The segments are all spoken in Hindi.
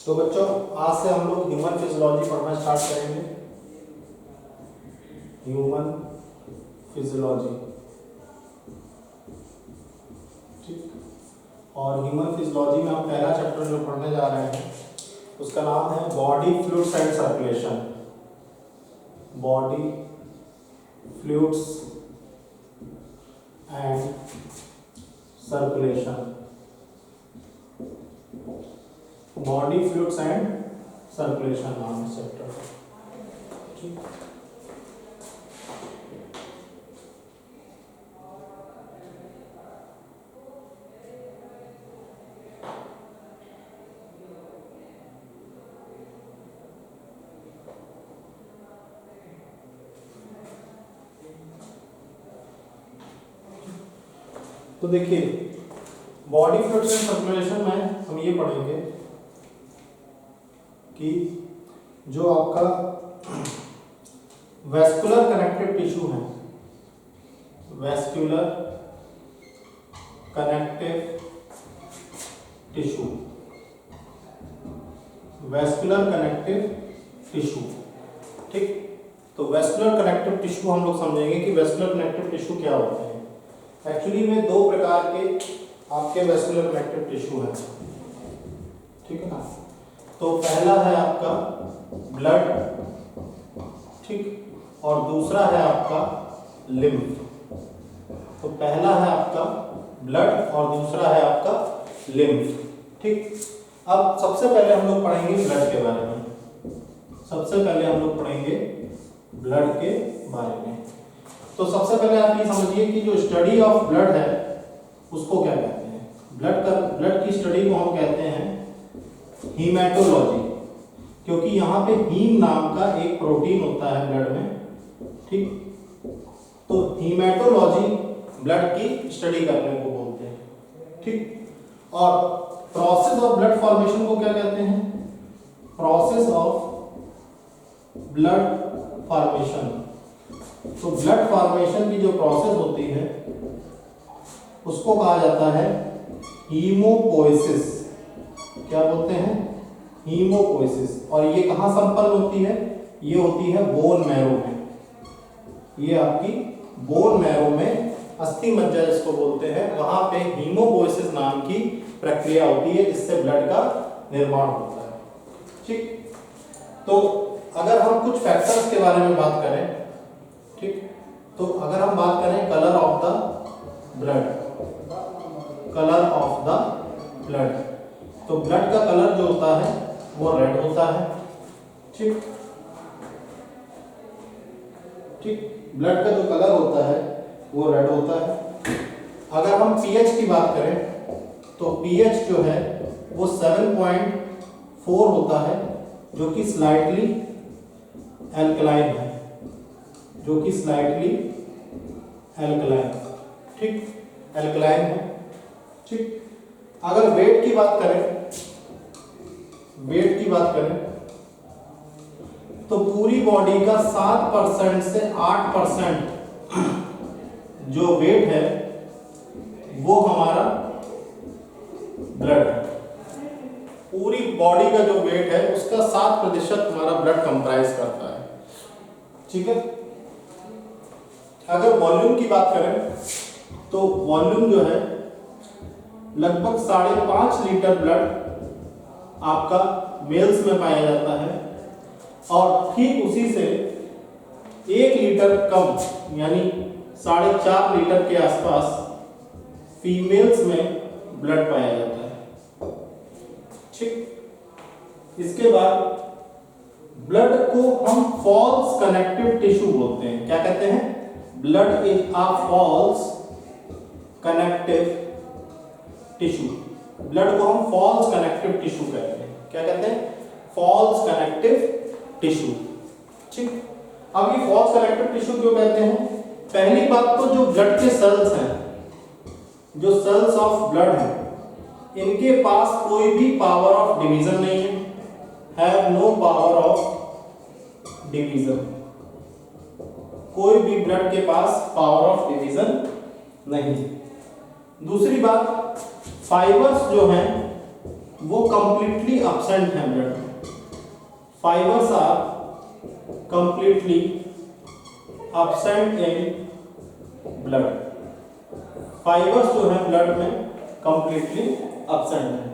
तो बच्चों आज से हम लोग ह्यूमन फिजियोलॉजी पढ़ना स्टार्ट करेंगे। ह्यूमन फिजियोलॉजी, ठीक। और ह्यूमन फिजियोलॉजी में हम पहला चैप्टर जो पढ़ने जा रहे हैं उसका नाम है body fluids and circulation. Body fluids and circulation, body fluids and circulation नाम है चैप्टर, ठीक। तो देखिए बॉडी फ्लूइड्स एंड सर्कुलेशन में हम ये पढ़ेंगे कि जो आपका वैस्कुलर कनेक्टिव टिश्यू है, vascular connective tissue, vascular connective tissue, ठीक। तो वैस्कुलर कनेक्टिव टिश्यू हम लोग समझेंगे कि वैस्कुलर कनेक्टिव टिश्यू क्या होते हैं। एक्चुअली में दो प्रकार के आपके वैस्कुलर कनेक्टिव टिश्यू हैं, ठीक है ना। तो पहला है आपका ब्लड, ठीक, और दूसरा है आपका लिम्फ। तो पहला है आपका ब्लड और दूसरा है आपका लिम्फ, ठीक। अब सबसे पहले हम लोग पढ़ेंगे ब्लड के बारे में। सबसे पहले हम लोग पढ़ेंगे ब्लड के बारे में। तो सबसे पहले आप ये समझिए कि जो स्टडी ऑफ ब्लड है उसको क्या कहते हैं। ब्लड की स्टडी को हम कहते हैं हीमेटोलॉजी, क्योंकि यहाँ पे हीम नाम का एक प्रोटीन होता है ब्लड में, ठीक। तो हीमेटोलॉजी ब्लड की स्टडी करने को बोलते हैं, ठीक। और प्रोसेस ऑफ ब्लड फॉर्मेशन को क्या कहते हैं, प्रोसेस ऑफ ब्लड फॉर्मेशन। तो ब्लड फॉर्मेशन की जो प्रोसेस होती है उसको कहा जाता है हीमोपोइसिस। क्या बोलते हैं, हीमोपोइसिस। और ये कहाँ संपन्न होती है, ये होती है बोन मैरो में। ये आपकी बोन मैरो में अस्थि मज्जा जिसको बोलते हैं, वहां पे हीमोपोइसिस नाम की प्रक्रिया होती है जिससे ब्लड का निर्माण होता है, ठीक। तो अगर हम कुछ फैक्टर्स के बारे में बात करें, ठीक, तो अगर हम बात करें colour of the blood, colour of the blood, तो ब्लड का कलर जो होता है वो रेड होता है, ठीक, ठीक। ब्लड का जो कलर होता है वो रेड होता है। अगर हम पीएच की बात करें तो पीएच जो है वो 7.4 होता है, जो कि स्लाइटली एल्कलाइन है, जो कि स्लाइटली एल्कलाइन, ठीक, एल्कलाइन है, ठीक। अगर वेट की बात करें, वेट की बात करें तो पूरी बॉडी का 7% से 8% जो वेट है वो हमारा ब्लड है। पूरी बॉडी का जो वेट है उसका 7% हमारा ब्लड कंप्राइज करता है, ठीक है। अगर वॉल्यूम की बात करें तो वॉल्यूम जो है लगभग 5.5 लीटर ब्लड आपका मेल्स में पाया जाता है, और ठीक उसी से 1 लीटर कम यानी 4.5 लीटर के आसपास फीमेल्स में ब्लड पाया जाता है, ठीक। इसके बाद ब्लड को हम फॉल्स कनेक्टिव टिश्यू बोलते हैं। क्या कहते हैं, blood is a false connective tissue. Blood को हम फॉल्स कनेक्टिव टिश्यू कहते हैं। क्या कहते हैं, फॉल्स कनेक्टिव टिश्यू, ठीक। अब ये फॉल्स कनेक्टिव टिश्यू क्यों कहते हैं, पहली बात तो जो ब्लड के सेल्स हैं, जो सेल्स ऑफ ब्लड हैं, इनके पास कोई भी पावर ऑफ डिवीजन नहीं है, have no power of division. कोई भी ब्लड के पास पावर ऑफ डिवीजन नहीं। दूसरी बात, फाइबर्स जो हैं वो कंप्लीटली absent है ब्लड में। Fibres are completely absent in blood. फाइबर्स जो है ब्लड में कंप्लीटली absent है।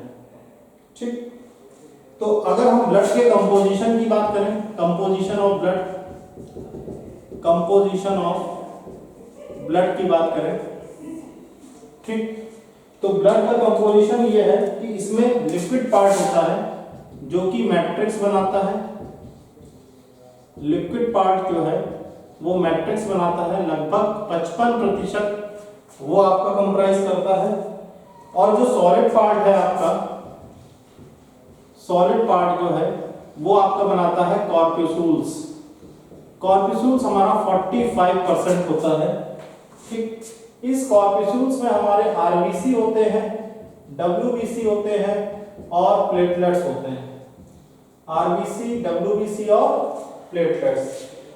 ठीक, तो अगर हम ब्लड के कंपोजिशन की बात करें, कंपोजिशन ऑफ ब्लड की बात करें, ठीक, तो ब्लड का कंपोजिशन ये है कि इसमें लिक्विड पार्ट होता है जो कि मैट्रिक्स बनाता है। लिक्विड पार्ट जो है वो मैट्रिक्स बनाता है, लगभग 55% वो आपका कंप्राइज करता है। और जो सॉलिड पार्ट है आपका, सॉलिड पार्ट जो है वो आपका बनाता है कॉर्पस्यूल्स। कॉर्पस्यूल्स हमारा 45% होता है। ठीक, इस कॉर्पस्यूल्स में हमारे आरबीसी होते हैं, डब्ल्यूबीसी होते हैं और प्लेटलेट्स होते हैं। आरबीसी, डब्ल्यूबीसी और प्लेटलेट्स,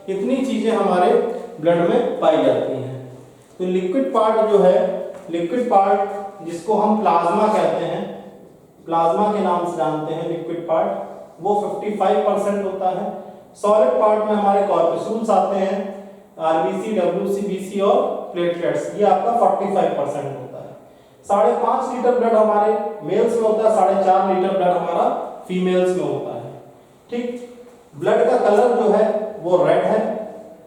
इतनी चीजें हमारे ब्लड में पाई जाती हैं। तो लिक्विड पार्ट जो है, लिक्विड पार्ट जिसको हम प्लाज्मा कहते हैं, प्लाज्मा के नाम से जानते हैं लिक्विड पार्ट, वो 55% होता है। सॉलिड पार्ट में हमारे कॉर्पस्यूल्स आते हैं, आरबीसी, डब्ल्यूबीसी और प्लेटलेट्स, ये आपका 45% होता है। 5.5 लीटर ब्लड हमारे मेल्स में होता है, 4.5 लीटर ब्लड हमारा फीमेल्स में होता है। ठीक, ब्लड का कलर जो है वो रेड है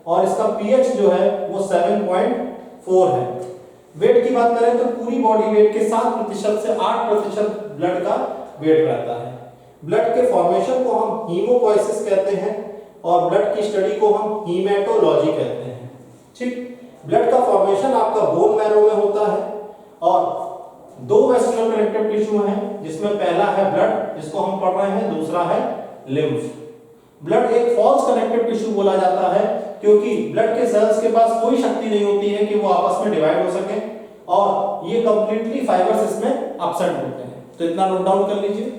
और इसका पीएच जो है वो 7.4 है। वेट की बात करें तो पूरी बॉडी वेट के 7% से 8% ब्लड का वेट रहता है। ब्लड के फॉर्मेशन को हम हीमोपोइसिस कहते हैं और ब्लड की स्टडी को हम हीमेटोलॉजी कहते हैं। ठीक, ब्लड का फॉर्मेशन आपका बोन मैरो में होता है और 2 वेस्कुलर कनेक्टिव टिश्यू हैं, जिसमें पहला है ब्लड जिसको हम पढ़ रहे हैं, दूसरा है लिम्फ। ब्लड एक फॉल्स कनेक्टिव टिश्यू बोला जाता है क्योंकि ब्लड के सेल्स के पास कोई शक्ति नहीं होती है कि वो आपस में डिवाइड हो सके और ये कंप्लीटली फाइबर्स इसमें एब्सेंट होते हैं। तो इतना नोट डाउन कर लीजिए।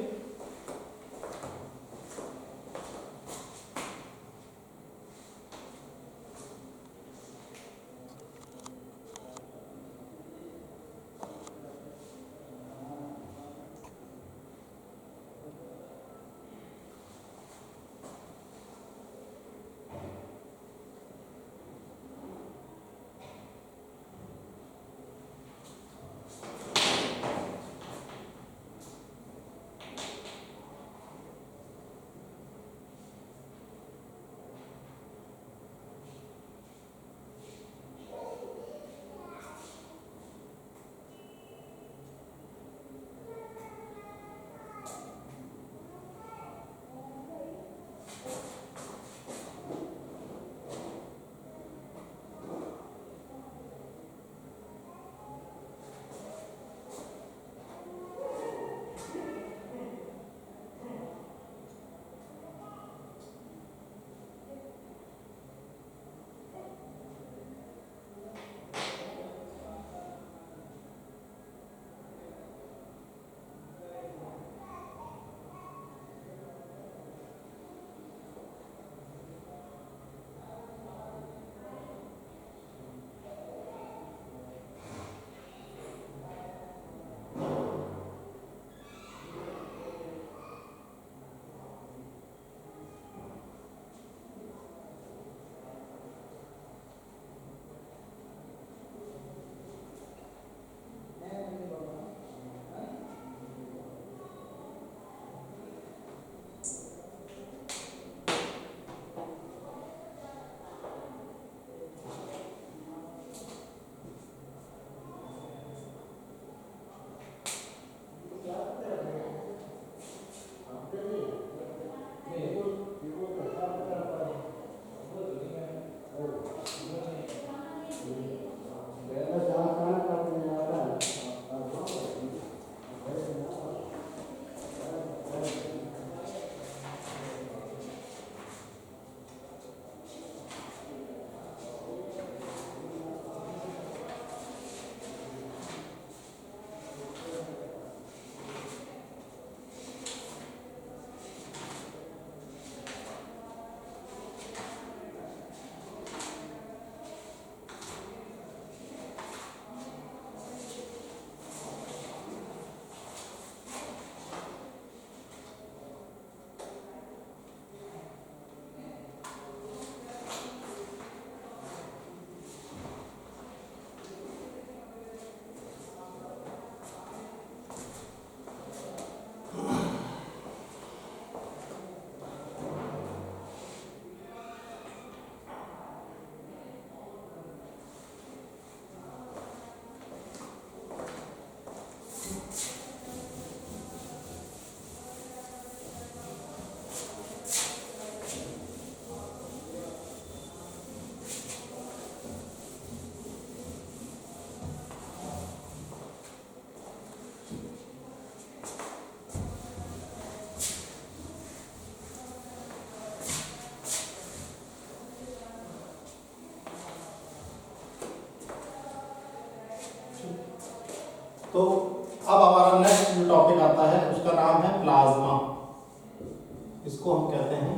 इसको हम कहते हैं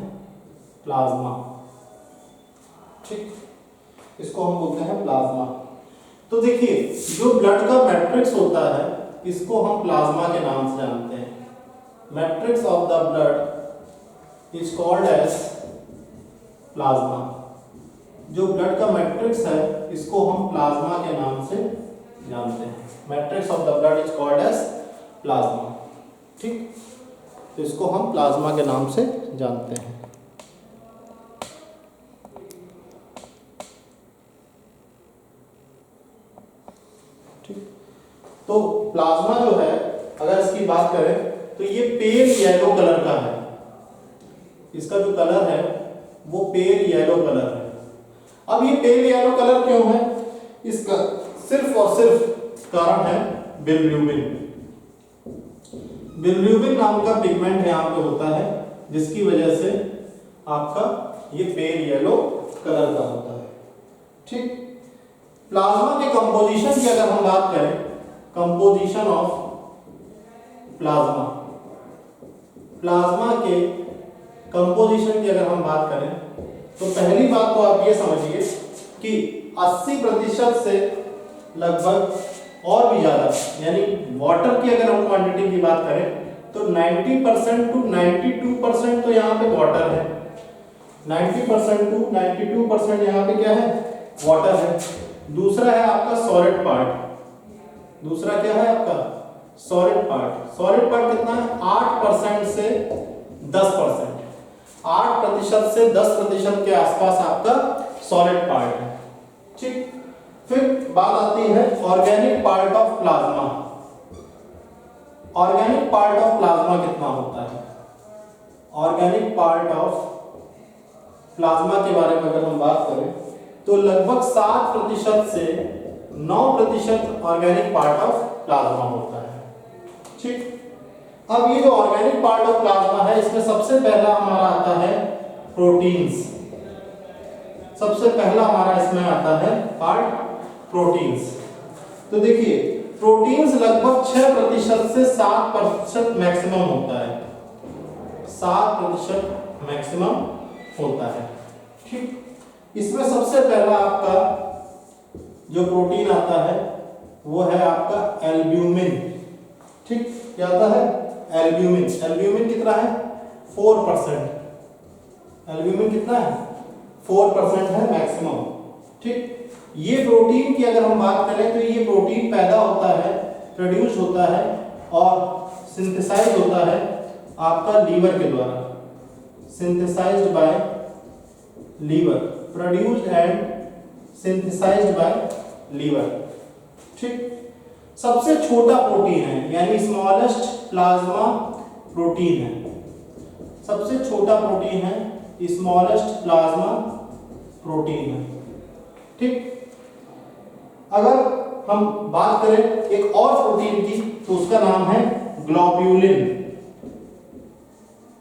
प्लाज्मा। ठीक, इसको हम बोलते हैं प्लाज्मा। तो देखिए जो ब्लड का मैट्रिक्स होता है इसको हम प्लाज्मा के नाम से जानते हैं। Matrix of the blood is called as plasma. जो ब्लड का मैट्रिक्स है इसको हम प्लाज्मा के नाम से जानते हैं। Matrix of the blood is called as plasma. ठीक, तो इसको हम प्लाज्मा के नाम से जानते हैं। तो प्लाज्मा जो है अगर इसकी बात करें तो ये पेल येलो कलर का है। इसका जो कलर है वो पेल येलो कलर है। अब ये पेल येलो कलर क्यों है? इसका सिर्फ और सिर्फ कारण है बिलिरुबिन। बिलिरुबिन नाम का पिगमेंट यहाँ पे होता है जिसकी वजह से आपका ये पेल येलो कलर का होता है। ठीक, प्लाज्मा के कंपोजिशन की अगर हम बात करें, कंपोजिशन ऑफ प्लाज्मा, प्लाज्मा के कंपोजिशन की अगर हम बात करें तो पहली बात तो आप ये समझिए कि 80% से लगभग और भी ज़्यादा, यानी वाटर की अगर हम क्वांटिटी की बात करें तो 90% टू 92% तो यहाँ पे वाटर है। 90% टू 92% यहाँ पे क्या है? वाटर है। दूसरा है आपका सॉलिड पार्ट। दूसरा क्या है आपका? Solid part. सॉलिड पार्ट कितना है? 8% से 10%। 8% से 10% के आसपास आपका सॉलिड पार्ट है। ठीक, फिर बात आती है organic part of plasma. Organic part of plasma कितना होता है? ऑर्गेनिक पार्ट ऑफ प्लाज्मा के बारे में अगर हम बात करें तो लगभग 7% से 9% ऑर्गेनिक पार्ट ऑफ प्लाज्मा होता है। ठीक, अब ये जो ऑर्गेनिक पार्ट ऑफ प्लाज्मा है इसमें सबसे पहला हमारा आता है प्रोटीन्स। सबसे पहला हमारा इसमें आता है पार्ट प्रोटीन्स। तो देखिए प्रोटीन्स लगभग 6% से 7% मैक्सिमम होता है। 7% मैक्सिमम होता है। ठीक, इसमें सबसे पहला आपका जो प्रोटीन आता है वो है आपका एल्ब्यूमिन। ठीक, क्या आता है? एल्ब्यूमिन। एल्ब्यूमिन कितना है? 4%। एल्ब्यूमिन कितना है? 4% है मैक्सिमम। ठीक, ये प्रोटीन की अगर हम बात करें तो ये प्रोटीन पैदा होता है, प्रोड्यूस होता है और सिंथेसाइज होता है आपका लीवर के द्वारा। Synthesised by liver, produced and synthesised by liver. ठीक, सबसे छोटा प्रोटीन है यानी स्मॉलेस्ट प्लाज्मा प्रोटीन है। सबसे छोटा प्रोटीन है, स्मॉलेस्ट प्लाज्मा प्रोटीन है। ठीक, अगर हम बात करें एक और प्रोटीन की तो उसका नाम है ग्लोब्यूलिन।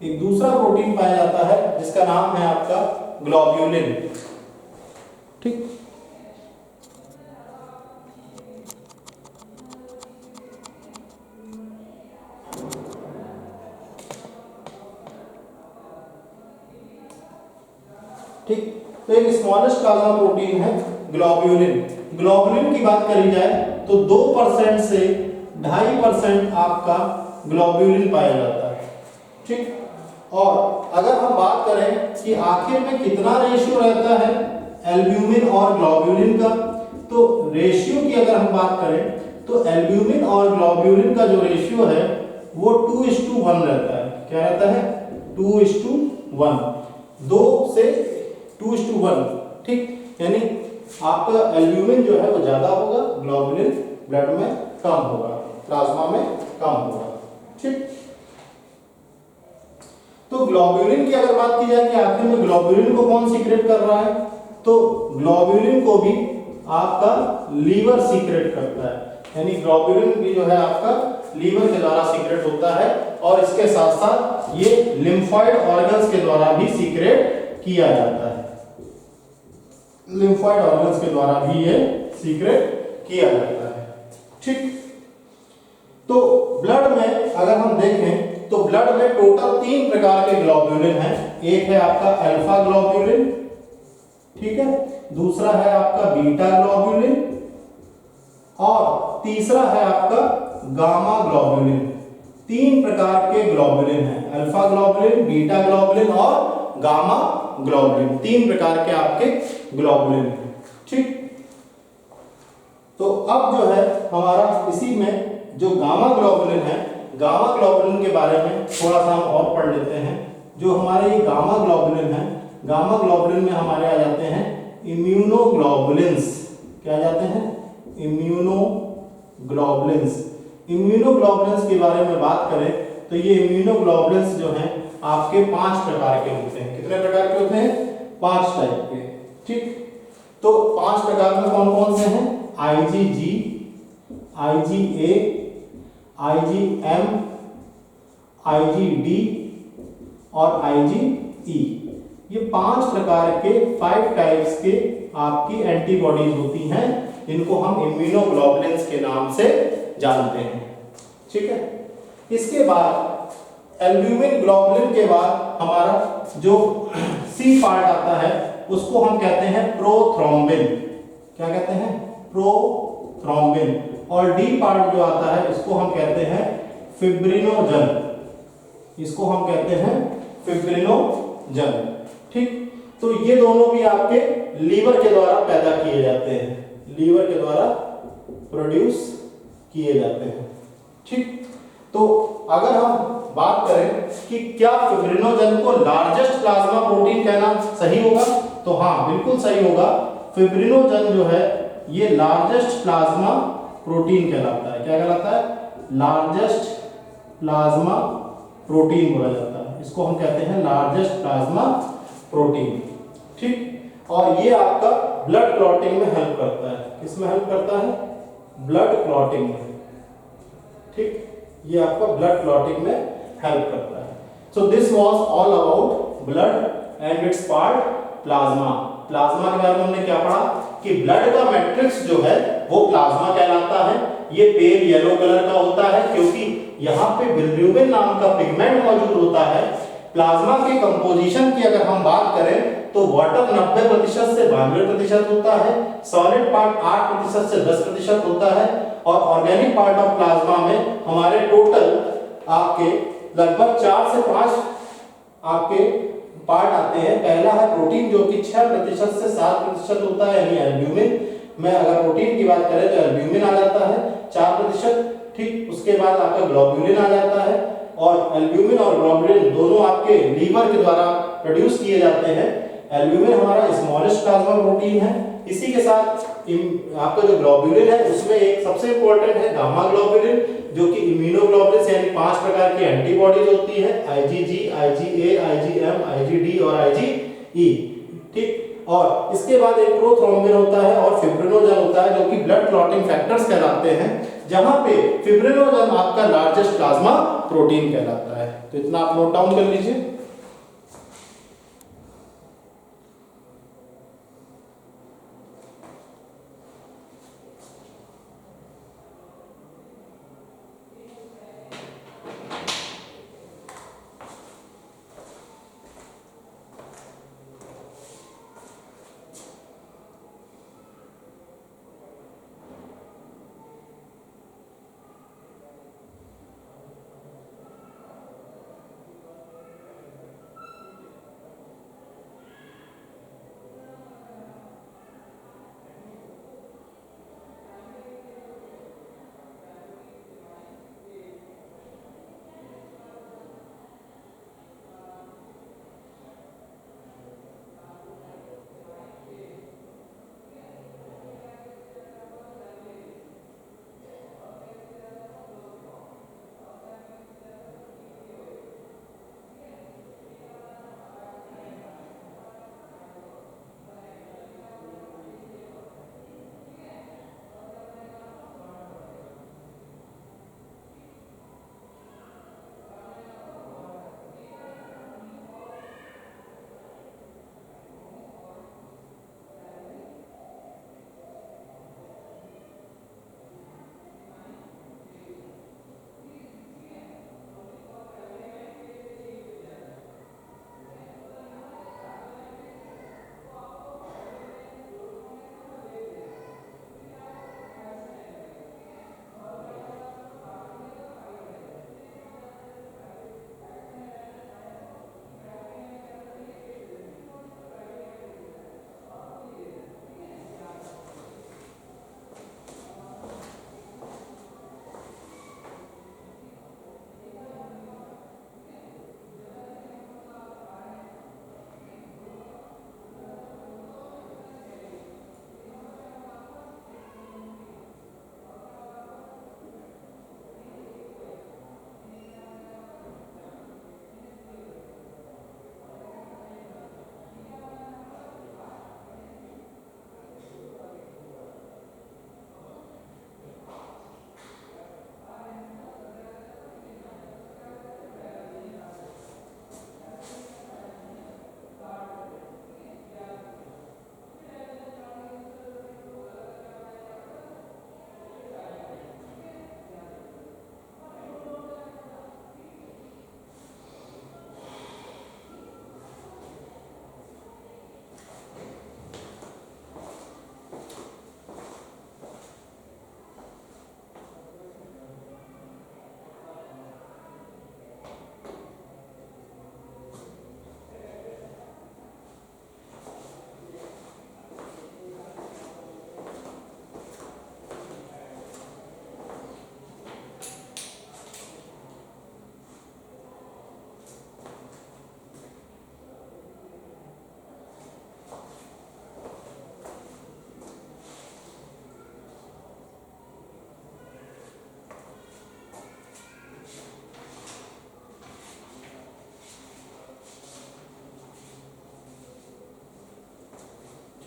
एक दूसरा प्रोटीन पाया जाता है जिसका नाम है आपका ग्लोब्यूलिन। ठीक, ठीक, तो एक स्मॉलेस्ट प्लाज्मा प्रोटीन है ग्लोब्यूलिन। ग्लोब्यूलिन की बात करी जाए तो 2% से 2.5% आपका ग्लोब्यूलिन पाया जाता है। ठीक, और अगर हम बात करें कि आखिर में कितना रेशियो रहता है एल्ब्यूमिन और ग्लोब्यूलिन का, तो रेशियो की अगर हम बात करें तो एल्ब्यूमिन और ग्लोब्यूलिन का जो रेशियो है वो 2:1 रहता है। क्या रहता है? 2:1। 2 से 2:1। ठीक, यानी आपका एल्ब्यूमिन जो है वो ज्यादा होगा, ग्लोब्यूलिन ब्लड में कम होगा, प्लाज्मा में कम होगा। ठीक, तो ग्लोब्यूलिन की अगर बात की जाए कि आखिर में ग्लोब्यूलिन को कौन सीक्रेट कर रहा है, तो ग्लोब्यूलिन को भी आपका लीवर सीक्रेट करता है। यानी ग्लोब्यूलिन भी जो है आपका लीवर के द्वारा सीक्रेट होता है और इसके साथ साथ ये लिम्फॉइड ऑर्गन्स के द्वारा भी सीक्रेट किया जाता है। लिम्फॉइड ऑर्गन्स के द्वारा भी ये सीक्रेट किया जाता है। ठीक, तो ब्लड में अगर हम देखें तो ब्लड में टोटल 3 प्रकार के ग्लोब्यूलिन हैं। एक है आपका अल्फा ग्लोब्यूलिन, ठीक है, दूसरा है आपका बीटा ग्लोब्यूलिन और तीसरा है आपका गामा ग्लोब्यूलिन। 3 प्रकार के ग्लोब्यूलिन हैं, अल्फा ग्लोब्यूलिन, बीटा ग्लोब्यूलिन और गामा ग्लोब्यूलिन। 3 प्रकार के आपके ग्लोब्यूलिन हैं, ठीक। तो अब जो है हमारा इसी में जो गामा ग्लोब्यूलिन है, गामा ग्लोब्यूलिन के बारे में थोड़ा सा हम और पढ़ लेते हैं। जो हमारे ये गामा ग्लोब्यूलिन है, गामा ग्लोब्यूलिन में हमारे आ जाते हैं इम्यूनोग्लोबुलिन्स। क्या आ जाते हैं? इम्यूनोग्लोबुलिन्स। इम्यूनोग्लोबुलिन्स के बारे में बात करें तो ये इम्यूनोग्लोबुलिन्स जो हैं आपके 5 प्रकार के होते हैं। कितने प्रकार के होते हैं? 5 टाइप के, ठीक। तो 5 प्रकार में कौन कौन से हैं? IgG, IgA, IgM, IgD और IgE। ये 5 प्रकार के 5 टाइप्स के आपकी एंटीबॉडीज होती हैं, इनको हम इम्यूनोग्लोबुलिन्स के नाम से जानते हैं, ठीक है। इसके बाद एल्ब्यूमिन ग्लोबुलिन के बाद हमारा जो सी पार्ट आता है उसको हम कहते हैं प्रोथ्रोम्बिन। क्या कहते हैं? प्रोथ्रोम्बिन। और डी पार्ट जो आता है इसको हम कहते हैं फिब्रिनोजन। इसको हम कहते हैं फिब्रिनोजन, ठीक। तो ये दोनों भी आपके लीवर के द्वारा पैदा किए जाते हैं, लीवर के द्वारा प्रोड्यूस किए जाते हैं, ठीक। तो अगर हम बात करें कि क्या फिब्रिनोजन को लार्जेस्ट प्लाज्मा प्रोटीन कहना सही होगा, तो हाँ बिल्कुल सही होगा। फिब्रिनोजन जो है ये लार्जेस्ट प्लाज्मा प्रोटीन कहलाता है। क्या कहलाता है? लार्जेस्ट प्लाज्मा प्रोटीन बोला जाता है, इसको हम कहते हैं लार्जेस्ट प्लाज्मा प्रोटीन, ठीक। और ये आपका ब्लड क्लॉटिंग में हेल्प करता है। किसमें हेल्प करता है? ब्लड क्लॉटिंग में, ठीक। ये आपका ब्लड क्लॉटिंग में हेल्प करता है। So this was all about blood and it's part plasma. Plasma के बारे में हमने क्या पढ़ा कि ब्लड का मैट्रिक्स जो है वो प्लाज्मा कहलाता है। ये पेल येलो कलर का होता है क्योंकि यहाँ पे बिलिरुबिन नाम का पिगमेंट मौजूद होता है। प्लाज्मा के कंपोजिशन की अगर हम बात करें तो वाटर 90% से 92% होता है, सॉलिड पार्ट 8% से 10% होता है और ऑर्गेनिक पार्ट ऑफ प्लाज्मा में हमारे टोटल आपके लगभग 4 से 5 आपके पार्ट आते हैं। पहला है प्रोटीन जो कि 6% से 7% होता है, यानी एल्ब्यूमिन। में अगर प्रोटीन की बात करें तो एल्ब्यूमिन आ जाता है 4%, ठीक। उसके बाद आपका ग्लोब्यूलिन आ जाता है और एल्ब्यूमिन और ग्लोब्यूलिन दोनों आपके लीवर के द्वारा प्रोड्यूस किए जाते हैं। एल्ब्यूमिन हमारा स्मॉलेस्ट प्लाज्मा प्रोटीन है। इसी के साथ आपका जो ग्लोब्यूलिन है उसमें एक सबसे इंपॉर्टेंट है गामा ग्लोब्यूलिन जो कि इम्यूनोग्लोबुलिन्स यानी 5 प्रकार की एंटीबॉडीज होती है, IgG, IgA, IgM, IgD और IgE, ठीक। और इसके बाद एक प्रोथ्रोम्बिन होता है और फिब्रिनोजन होता है जो कि ब्लड क्लॉटिंग फैक्टर्स कहलाते हैं, जहां पे फिब्रिनोजन आपका लार्जेस्ट प्लाज्मा प्रोटीन कहलाता है। तो इतना आप नोट डाउन कर लीजिए।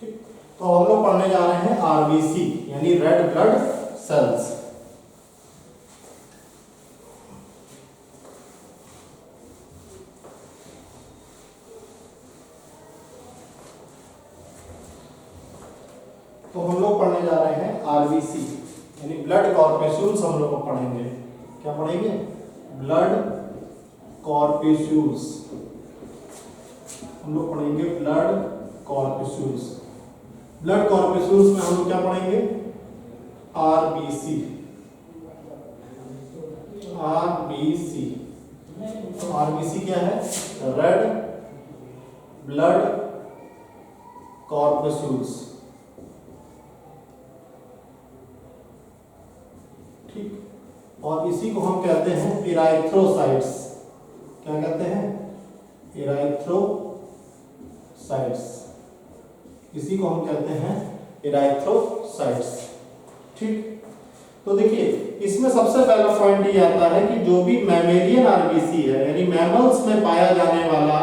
ठीक, तो हम लोग पढ़ने जा रहे हैं आरबीसी यानी रेड ब्लड सेल्स। तो हम लोग पढ़ने जा रहे हैं आरबीसी यानी ब्लड कॉर्पेस्यूल्स हम लोग पढ़ेंगे। क्या पढ़ेंगे? ब्लड कॉर्पेस्यूल्स। हम लोग पढ़ेंगे ब्लड कॉर्पेस्यूल्स। ब्लड कॉर्पेस्यूल्स में हम लोग क्या पढ़ेंगे? आरबीसी। आरबीसी आरबीसी क्या है? Red blood corpuscles. ठीक, और इसी को हम कहते हैं इराइथ्रोसाइट्स। क्या कहते हैं? इराइथ्रोसाइट्स। इसी को हम कहते हैं इराइथ्रोसाइट्स। ठीक, तो देखिए इसमें सबसे पहला पॉइंट ये आता है कि जो भी मैमेलियन आरबीसी है यानी मैमल्स में पाया जाने वाला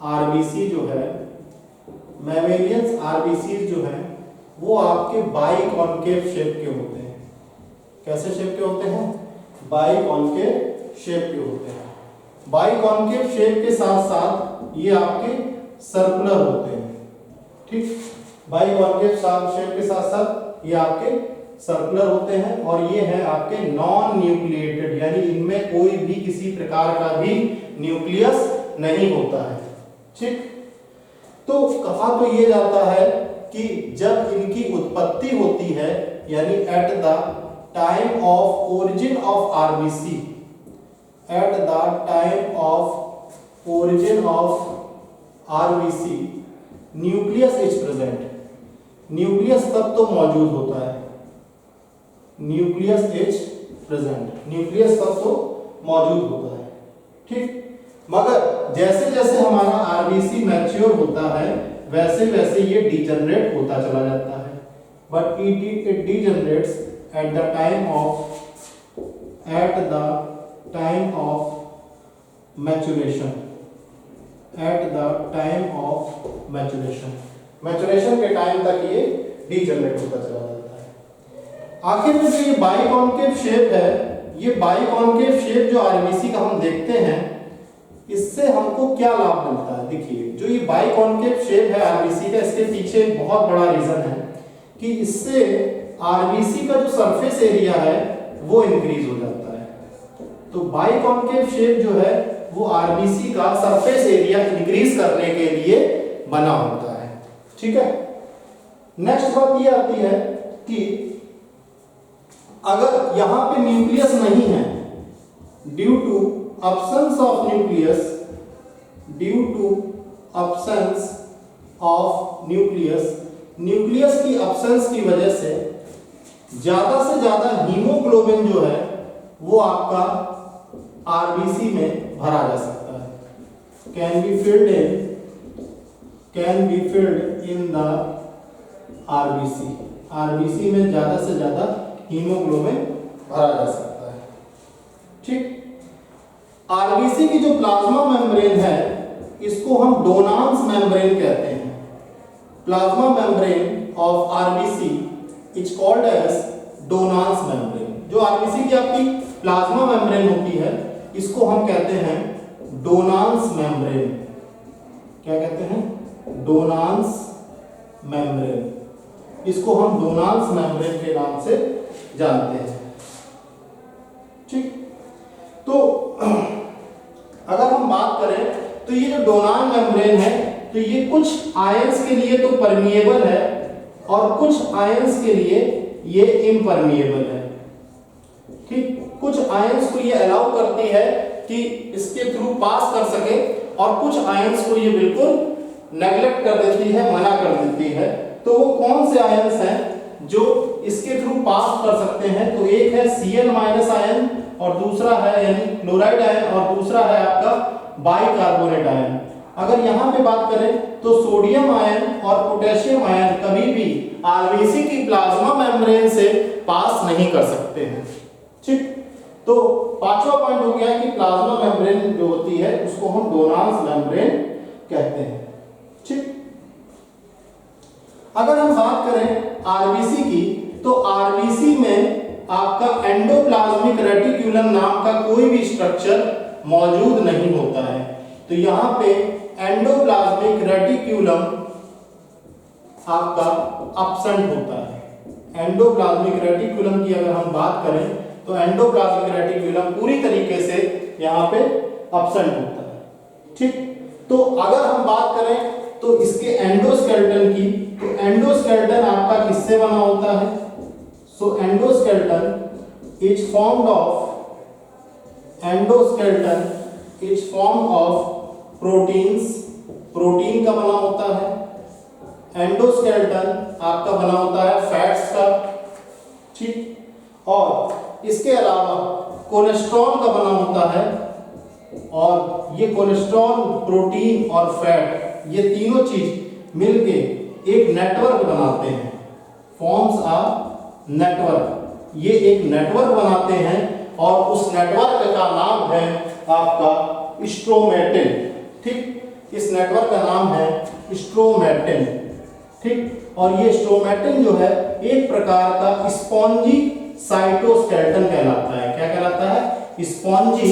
आरबीसी जो है, मैमेलियन आरबीसी जो है वो आपके बाइकॉन्केव शेप के होते हैं। कैसे शेप के होते हैं? बाइकॉन्केव शेप के होते हैं। बाइकॉन्केव शेप के साथ साथ ये आपके सर्कुलर होते हैं। ठीक, बाइकॉन्केव शेप के साथ साथ ये आपके सर्कुलर होते हैं और ये है आपके नॉन न्यूक्लिएटेड यानी इनमें कोई भी किसी प्रकार का भी न्यूक्लियस नहीं होता है। ठीक, तो कहा तो ये जाता है कि जब इनकी उत्पत्ति होती है यानी at the time of origin of RBC, at the time of origin of RBC nucleus is present. Nucleus तब तो मौजूद होता है, न्यूक्लियस इज प्रेजेंट, न्यूक्लियस तब तो मौजूद होता है। ठीक, मगर जैसे जैसे हमारा आरबीसी मैच्योर होता है वैसे वैसे ये डीजनरेट होता चला जाता है। But it degenerates at the time of maturation, at the time of maturation के टाइम तक ये डीजनरेट होता चला जाता है। आखिर में जो ये बाइकॉन्केव शेप है, ये बाइकॉन्केव शेप जो आरबीसी का हम देखते हैं इससे हमको क्या लाभ मिलता है? देखिए जो ये बाइकॉन्केव शेप है आरबीसी का, इसके पीछे एक बहुत बड़ा रीजन है कि इससे आरबीसी का जो सरफेस एरिया है वो इंक्रीज हो जाता है। तो बाइकॉन्केव शेप जो है वो आरबीसी का सरफेस एरिया इंक्रीज करने के लिए बना होता है। ठीक है, नेक्स्ट बात ये आती है कि अगर यहां पे न्यूक्लियस नहीं है, due to absence of nucleus, due to absence of nucleus, nucleus की absence की वजह से ज्यादा हीमोग्लोबिन जो है वो आपका आरबीसी में भरा जा सकता है। Can be filled in the RBC. RBC में ज्यादा से ज्यादा हीमोग्लोबिन भरा जा सकता है। ठीक, आरबीसी की जो प्लाज्मा मेम्ब्रेन है इसको हम डोनांस मेम्ब्रेन कहते हैं। Plasma membrane of RBC is called as Donnan's membrane. जो आरबीसी की आपकी प्लाज्मा मेम्ब्रेन होती है इसको हम कहते हैं डोनांस मेम्ब्रेन। क्या कहते हैं? डोनांस मेम्ब्रेन। इसको हम डोनांस मेम्ब्रेन के नाम से जानते हैं। ठीक, तो अगर हम बात करें तो ये जो डोनांस मेम्ब्रेन है तो ये कुछ आयंस के लिए तो परमिएबल है और कुछ आयंस के लिए ये इम्परमिएबल है। ठीक, कुछ आयंस को ये अलाउ करती है कि इसके थ्रू पास कर सके और कुछ आयंस को ये बिल्कुल नेग्लेक्ट कर देती है, मना कर देती है। तो वो कौन से आयंस हैं जो इसके थ्रू पास कर सकते हैं? तो एक है Cl- आयन और दूसरा है यानी क्लोराइड आयन और दूसरा है आपका बाइकार्बोनेट आयन। अगर यहाँ पे बात करें तो सोडियम आयन और पोटेशियम आयन कभी भी आरबीसी की प्लाज्मा मेम्ब्रेन से पास नहीं कर सकते हैं। ठीक, तो पांचवा पॉइंट हो गया कि प्लाज्मा मेम्ब्रेन जो होती है उसको हम डोनांस मेम्ब्रेन कहते हैं। ठीक, करें आरबीसी की, तो आरबीसी में आपका एंडोप्लाज्मिक रेटिक्यूलम नाम का कोई भी स्ट्रक्चर मौजूद नहीं होता है। तो यहाँ पे एंडोप्लाज्मिक रेटिक्यूलम आपका एब्सेंट होता है। एंडोप्लाज्मिक रेटिक्यूलम की अगर हम बात करें तो एंडोप्लाज्मिक रेटिक्यूलम पूरी तरीके से यहाँ पे एब्सेंट होता है। ठीक, तो अगर हम बात करें तो इसके एंडोस्केलेटन की, तो एंडोस्केलेटन आपका किससे बना होता है? So endoskeleton is formed of proteins, protein का बना होता है। एंडोस्केलेटन आपका बना होता है फैट्स का। ठीक, और इसके अलावा कोलेस्ट्रॉल का बना होता है, और ये कोलेस्ट्रॉल, प्रोटीन और फैट, ये तीनों चीज मिलके एक नेटवर्क बनाते हैं, फॉर्म्स अ नेटवर्क। ये एक नेटवर्क बनाते हैं और उस नेटवर्क का नाम है आपका स्ट्रोमेटिन। ठीक, इस नेटवर्क का नाम है स्ट्रोमेटिन। ठीक, और ये स्ट्रोमेटिन जो है एक प्रकार का स्पॉन्जी साइटोस्केलेटन कहलाता है। क्या कहलाता है? Spongy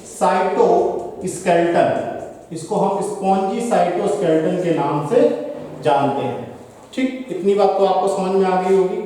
cytoskeleton. इसको हम स्पॉन्जी साइटोस्केलेटन के नाम से जानते हैं। ठीक, इतनी बात तो आपको समझ में आ गई होगी।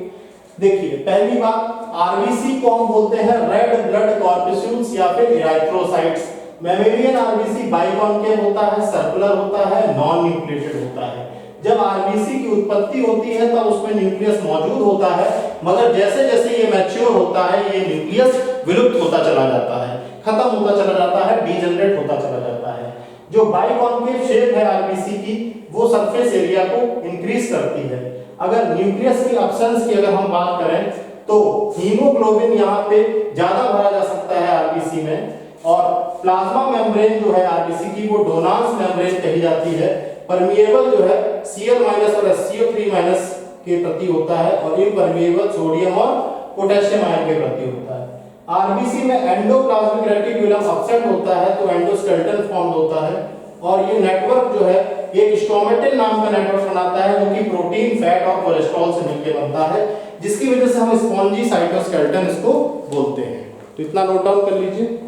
देखिए, पहली बात, आरबीसी को हम बोलते हैं रेड ब्लड कॉर्पस्यूल्स या फिर इराइथ्रोसाइट्स। मैमेलियन आरबीसी बाइकॉन्केव होता है, सर्कुलर होता है, नॉन न्यूक्लिएटेड होता है। जब आरबीसी की उत्पत्ति होती है तब उसमें न्यूक्लियस मौजूद होता है, मगर जैसे जैसे ये मैच्योर होता है ये न्यूक्लियस विलुप्त होता चला जाता है, खत्म होता चला जाता है, डीजनरेट होता चला जाता है। जो बाइकॉन्केव शेप है आरबीसी की, वो सरफेस एरिया को इंक्रीज करती है। अगर न्यूक्लियस की एब्सेंस की अगर हम बात करें तो हीमोग्लोबिन यहाँ पे ज्यादा भरा जा सकता है आरबीसी में, और प्लाज्मा मेम्ब्रेन जो है आरबीसी की वो डोनांस मेम्ब्रेन कही जाती है। परमिएबल जो है Cl- और SCO3- के प्रति होता है, और इम्परमिएबल सोडियम और पोटेशियम आयन के प्रति होता है। आरबीसी में एंडोप्लाज्मिक रेटिक्यूलम एब्सेंट होता है तो एंडोस्केलेटन फॉर्म होता है, और ये नेटवर्क जो है एक स्ट्रोमेटिन नाम का नेटवर्क बनाता है जो कि प्रोटीन, फैट और कोलेस्ट्रॉल से मिलकर बनता है, जिसकी वजह से हम स्पॉन्जी साइटोस्केलेटन इसको बोलते हैं। तो इतना नोट डाउन कर लीजिए।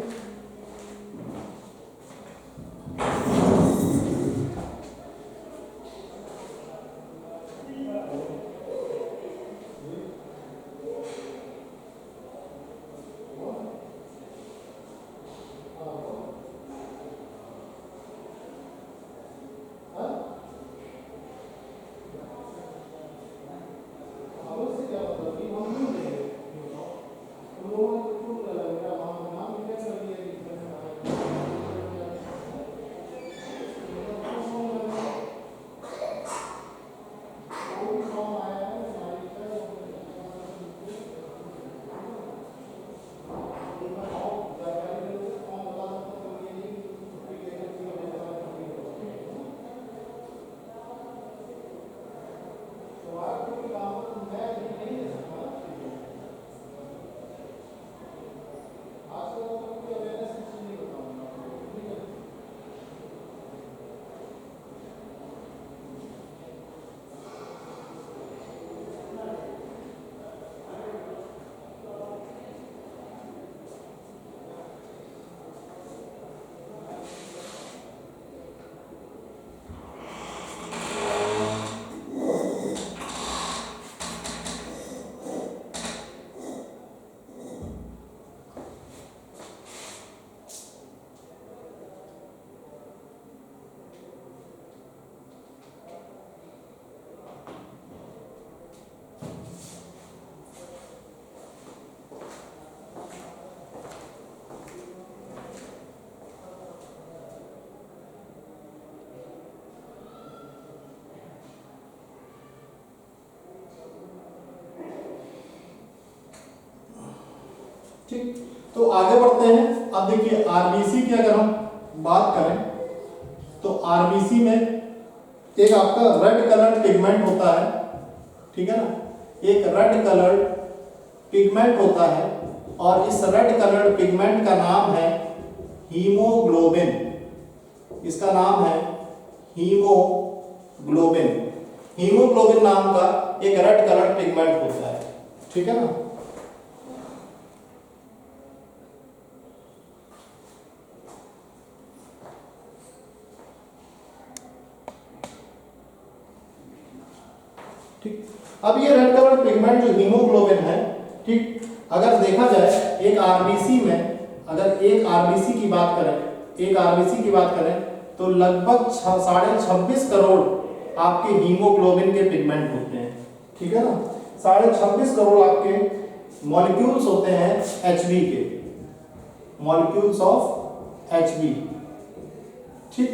ठीक, तो आगे बढ़ते हैं। अब देखिए आरबीसी की अगर हम बात करें तो आरबीसी में एक आपका रेड कलर पिगमेंट होता है, ठीक है ना, एक रेड कलर पिगमेंट होता है, और इस रेड कलर पिगमेंट का नाम है हीमोग्लोबिन। इसका नाम है हीमोग्लोबिन। हीमोग्लोबिन नाम का एक रेड कलर पिगमेंट होता है, ठीक है ना। ठीक, अब ये रेड कलर पिगमेंट जो हीमोग्लोबिन है, ठीक, अगर देखा जाए एक आरबीसी में, अगर एक आरबीसी की बात करें तो लगभग 26.5 करोड़ आपके हीमोग्लोबिन के पिगमेंट होते हैं, ठीक है ना। 26.5 करोड़ आपके मॉलिक्यूल्स होते हैं एचबी के, मॉलिक्यूल्स ऑफ एचबी, ठीक।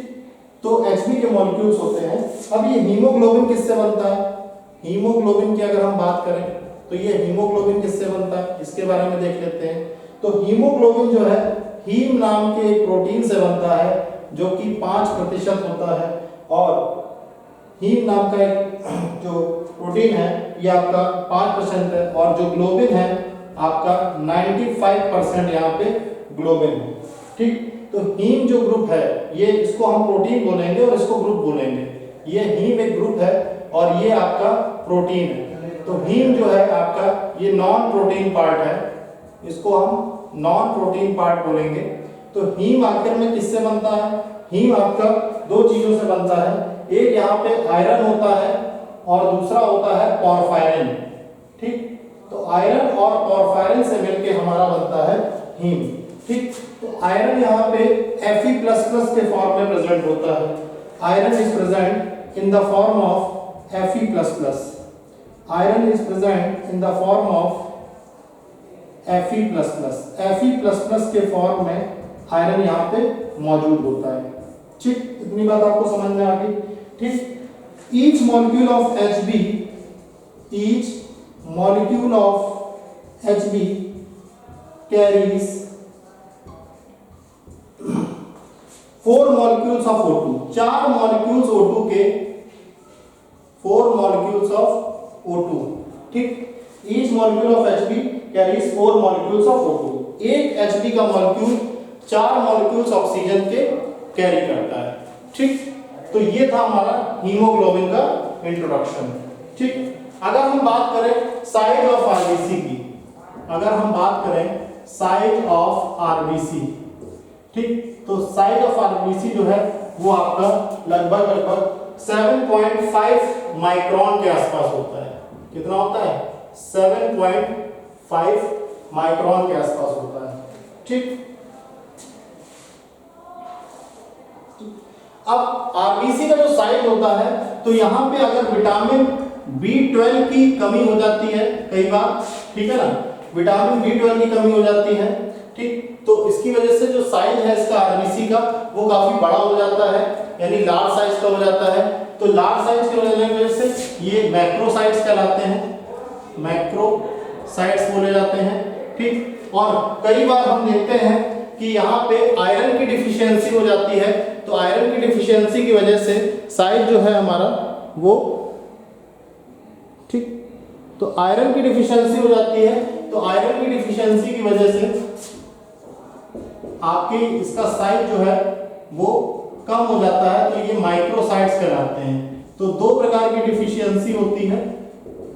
तो एचबी के मॉलिक्यूल्स होते हैं। अब ये हीमोग्लोबिन किससे बनता है? हीमोग्लोबिन की अगर हम बात करें तो ये हीमोग्लोबिन किससे बनता है, इसके बारे में देख लेते हैं। तो हीमोग्लोबिन जो है हीम नाम के एक प्रोटीन से बनता है जो कि 5% होता है, और हीम नाम का एक जो प्रोटीन है ये आपका 5% है, और जो ग्लोबिन है आपका 95% यहाँ पे ग्लोबिन है, ठीक। तो हीम जो ग्रुप है ये, इसको हम प्रोटीन बोलेंगे और इसको ग्रुप बोलेंगे। ये हीम एक ग्रुप है और ये आपका प्रोटीन है। तो हीम जो है आपका ये नॉन प्रोटीन पार्ट है, इसको हम नॉन प्रोटीन पार्ट बोलेंगे। तो हीम आखिर में किससे बनता है? हीम आपका दो चीजों से बनता है, एक यहाँ पे आयरन होता है और दूसरा होता है पॉरफायरिन, ठीक। तो आयरन और पॉरफायरिन से मिलके हमारा बनता है हीम, ठीक। तो आयरन यहाँ पे Fe++ के फॉर्म में प्रेजेंट होता है। Iron is present in the form of Fe++, iron is present in the form of Fe++, के फॉर्म में आयरन यहाँ पे मौजूद होता है, ठीक। इतनी बात आपको समझ में आ गई, ठीक। Each molecule of Hb, each molecule of Hb carries 4 molecules of O2, 4 molecules O2 के, 4 मॉलिक्यूल्स ऑफ O2, ठीक। Each molecule of Hb carries 4 molecules of O2, एक Hb का मॉलिक्यूल 4 मॉलिक्यूल्स ऑक्सीजन के कैरी करता है, ठीक। तो ये था हमारा हीमोग्लोबिन का इंट्रोडक्शन, ठीक। अगर हम बात करें साइज ऑफ आरबीसी की, अगर हम बात करें साइज ऑफ आरबीसी, ठीक, तो साइज ऑफ आरबीसी जो है वो आपका लगभग 7.5 माइक्रोन के आसपास होता है। कितना होता है? 7.5 माइक्रोन के आसपास होता है, ठीक। अब आरबीसी का जो साइज होता है, तो यहां पे अगर विटामिन B12 की कमी हो जाती है कई बार, ठीक है ना, विटामिन B12 की कमी हो जाती है, ठीक। तो इसकी वजह से जो साइज है इसका आरबीसी का वो काफी बड़ा हो जाता है, यानी लार्ज साइज का हो जाता है। तो लार्ज साइज के होने की वजह से ये मैक्रोसाइट्स कहलाते हैं, मैक्रोसाइट्स बोले जाते हैं, ठीक। और कई बार हम देखते हैं कि यहाँ पे आयरन की डिफिशियंसी हो जाती है, तो आयरन की डिफिशियंसी की वजह से साइज जो है हमारा वो, ठीक, तो आयरन की डिफिशियंसी हो जाती है, तो आयरन की डिफिशियंसी की वजह से आपकी इसका साइज जो है वो कम हो जाता है, तो ये माइक्रोसाइट्स कहलाते हैं। तो दो प्रकार की डिफिशियंसी होती है,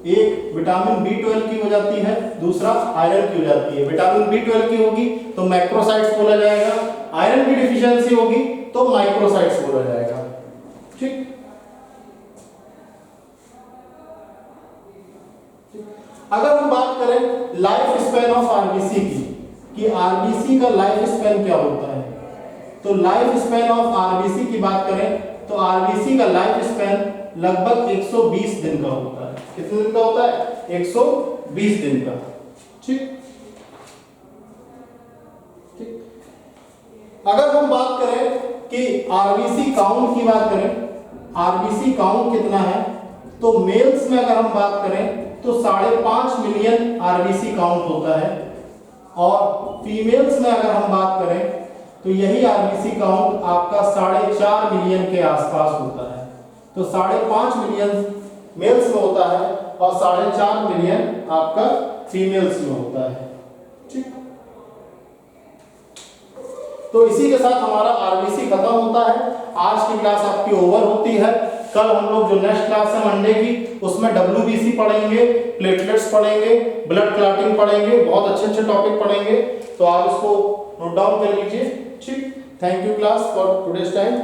एक विटामिन B12 की हो जाती है, दूसरा आयरन की हो जाती है। विटामिन B12 की होगी तो मैक्रोसाइट्स बोला जाएगा, आयरन की डिफिशियंसी होगी तो माइक्रोसाइट्स बोला जाएगा, ठीक। अगर हम बात करें लाइफ स्पैन ऑफ आरबीसी की, कि आरबीसी का लाइफ स्पैन क्या होता है, तो लाइफ स्पैन ऑफ आरबीसी की बात करें तो आरबीसी का लाइफ स्पैन लगभग 120 दिन का होता है। कितने दिन का होता है? 120 दिन का, ठीक। अगर हम बात करें कि आरबीसी काउंट की बात करें, आरबीसी काउंट कितना है, तो मेल्स में अगर हम बात करें तो 5.5 मिलियन आरबीसी काउंट होता है, और फीमेल्स में अगर हम बात करें तो यही आरबीसी काउंट आपका 4.5 मिलियन के आसपास होता है। तो 5.5 मिलियन मेल्स में होता है और 4.5 मिलियन आपका फीमेल्स में होता है, ठीक। तो इसी के साथ हमारा आरबीसी खत्म होता है। आज की क्लास आपकी ओवर होती है। कल हम लोग जो नेक्स्ट क्लास है मंडे की, उसमें WBC पढ़ेंगे, प्लेटलेट्स पढ़ेंगे, ब्लड क्लॉटिंग पढ़ेंगे, बहुत अच्छे अच्छे टॉपिक पढ़ेंगे। तो आप इसको नोट डाउन कर लीजिए। ठीक, thank you class for today's time.